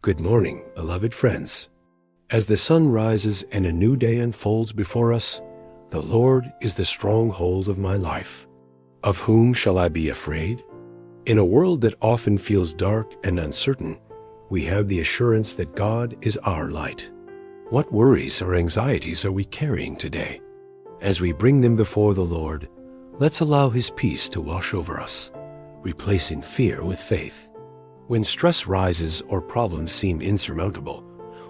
Good morning, beloved friends. As the sun rises and a new day unfolds before us, the Lord is the stronghold of my life. Of whom shall I be afraid? In a world that often feels dark and uncertain, we have the assurance that God is our light. What worries or anxieties are we carrying today? As we bring them before the Lord, let's allow His peace to wash over us, replacing fear with faith. When stress rises or problems seem insurmountable,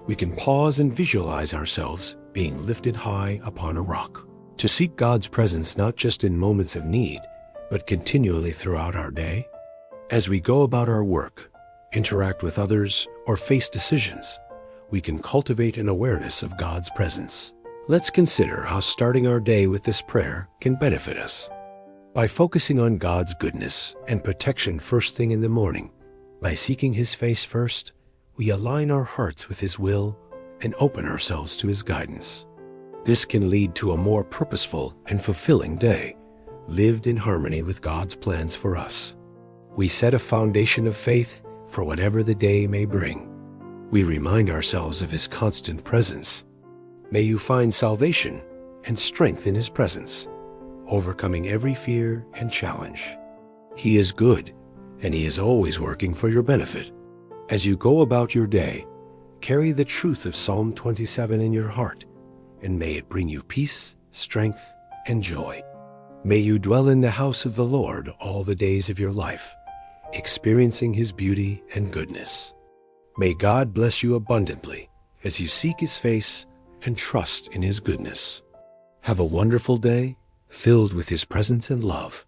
we can pause and visualize ourselves being lifted high upon a rock. To seek God's presence not just in moments of need, but continually throughout our day. As we go about our work, interact with others, or face decisions, we can cultivate an awareness of God's presence. Let's consider how starting our day with this prayer can benefit us. By focusing on God's goodness and protection first thing in the morning, by seeking His face first, we align our hearts with His will and open ourselves to His guidance. This can lead to a more purposeful and fulfilling day, lived in harmony with God's plans for us. We set a foundation of faith for whatever the day may bring. We remind ourselves of His constant presence. May you find salvation and strength in His presence, overcoming every fear and challenge. He is good, and He is always working for your benefit. As you go about your day, carry the truth of Psalm 27 in your heart, and may it bring you peace, strength, and joy. May you dwell in the house of the Lord all the days of your life, experiencing His beauty and goodness. May God bless you abundantly as you seek His face and trust in His goodness. Have a wonderful day filled with His presence and love.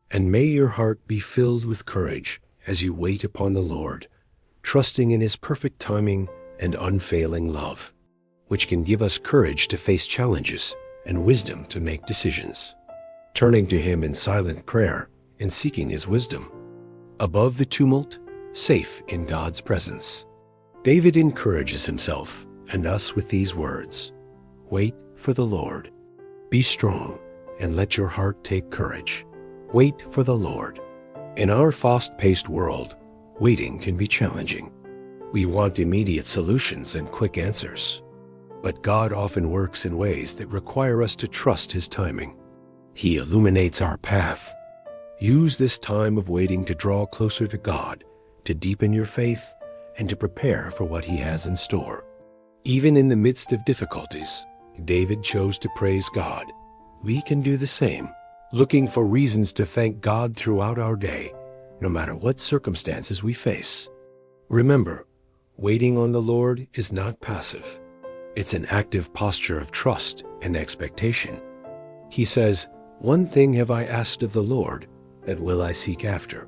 And may your heart be filled with courage as you wait upon the Lord, trusting in His perfect timing and unfailing love, which can give us courage to face challenges and wisdom to make decisions. Turning to Him in silent prayer and seeking His wisdom. Above the tumult, safe in God's presence. David encourages himself and us with these words: Wait for the Lord. Be strong and let your heart take courage. Wait for the Lord. In our fast-paced world, waiting can be challenging. We want immediate solutions and quick answers. But God often works in ways that require us to trust His timing. He illuminates our path. Use this time of waiting to draw closer to God, to deepen your faith, and to prepare for what He has in store. Even in the midst of difficulties, David chose to praise God. We can do the same, looking for reasons to thank God throughout our day, no matter what circumstances we face. Remember, waiting on the Lord is not passive. It's an active posture of trust and expectation. He says, "One thing have I asked of the Lord, that will I seek after,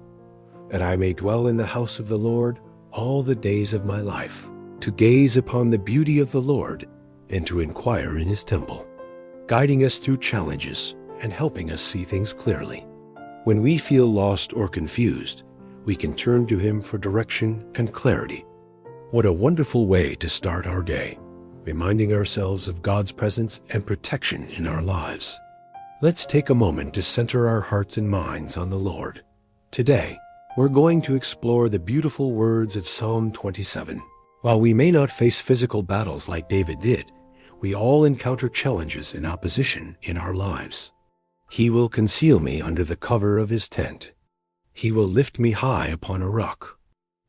that I may dwell in the house of the Lord all the days of my life, to gaze upon the beauty of the Lord and to inquire in His temple," guiding us through challenges and helping us see things clearly. When we feel lost or confused, we can turn to Him for direction and clarity. What a wonderful way to start our day, reminding ourselves of God's presence and protection in our lives. Let's take a moment to center our hearts and minds on the Lord. Today, we're going to explore the beautiful words of Psalm 27. While we may not face physical battles like David did, we all encounter challenges and opposition in our lives. He will conceal me under the cover of His tent. He will lift me high upon a rock.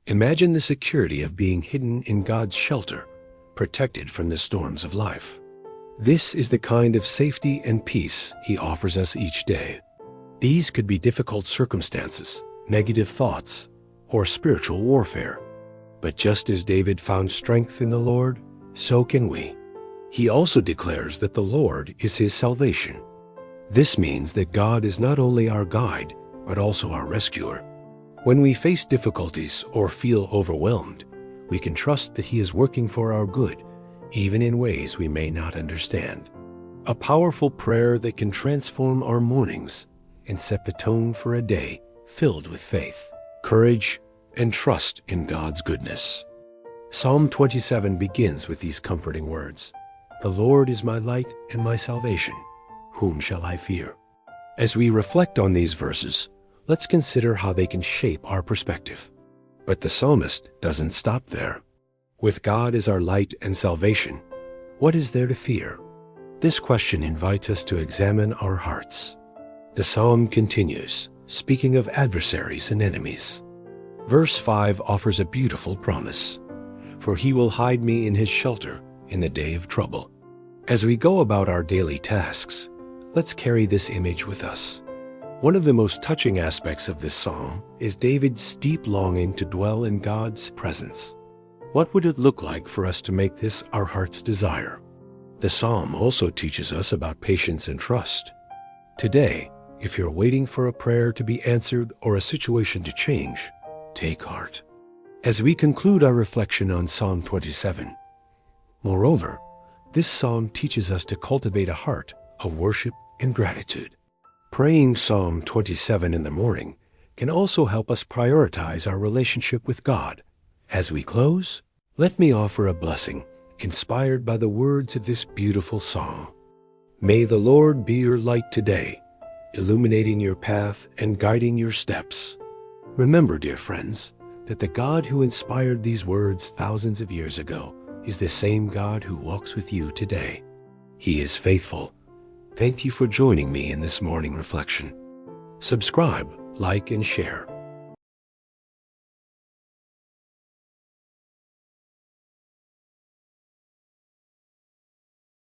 Imagine the security of being hidden in God's shelter, protected from the storms of life. This is the kind of safety and peace He offers us each day. These could be difficult circumstances, negative thoughts, or spiritual warfare. But just as David found strength in the Lord, so can we. He also declares that the Lord is his salvation. This means that God is not only our guide, but also our rescuer. When we face difficulties or feel overwhelmed, we can trust that He is working for our good, even in ways we may not understand. A powerful prayer that can transform our mornings and set the tone for a day filled with faith, courage, and trust in God's goodness. Psalm 27 begins with these comforting words: "The Lord is my light and my salvation. Whom shall I fear?" As we reflect on these verses, let's consider how they can shape our perspective. But the psalmist doesn't stop there. With God as our light and salvation, what is there to fear? This question invites us to examine our hearts. The psalm continues, speaking of adversaries and enemies. Verse 5 offers a beautiful promise. For he will hide me in his shelter in the day of trouble. As we go about our daily tasks, let's carry this image with us. One of the most touching aspects of this psalm is David's deep longing to dwell in God's presence. What would it look like for us to make this our heart's desire? The psalm also teaches us about patience and trust. Today, if you're waiting for a prayer to be answered or a situation to change, take heart. As we conclude our reflection on Psalm 27, moreover, this psalm teaches us to cultivate a heart of worship and gratitude. Praying Psalm 27 in the morning can also help us prioritize our relationship with God. As we close, let me offer a blessing inspired by the words of this beautiful psalm. May the Lord be your light today, illuminating your path and guiding your steps. Remember, dear friends, that the God who inspired these words thousands of years ago is the same God who walks with you today. He is faithful. Thank you for joining me in this morning reflection. Subscribe, like, and share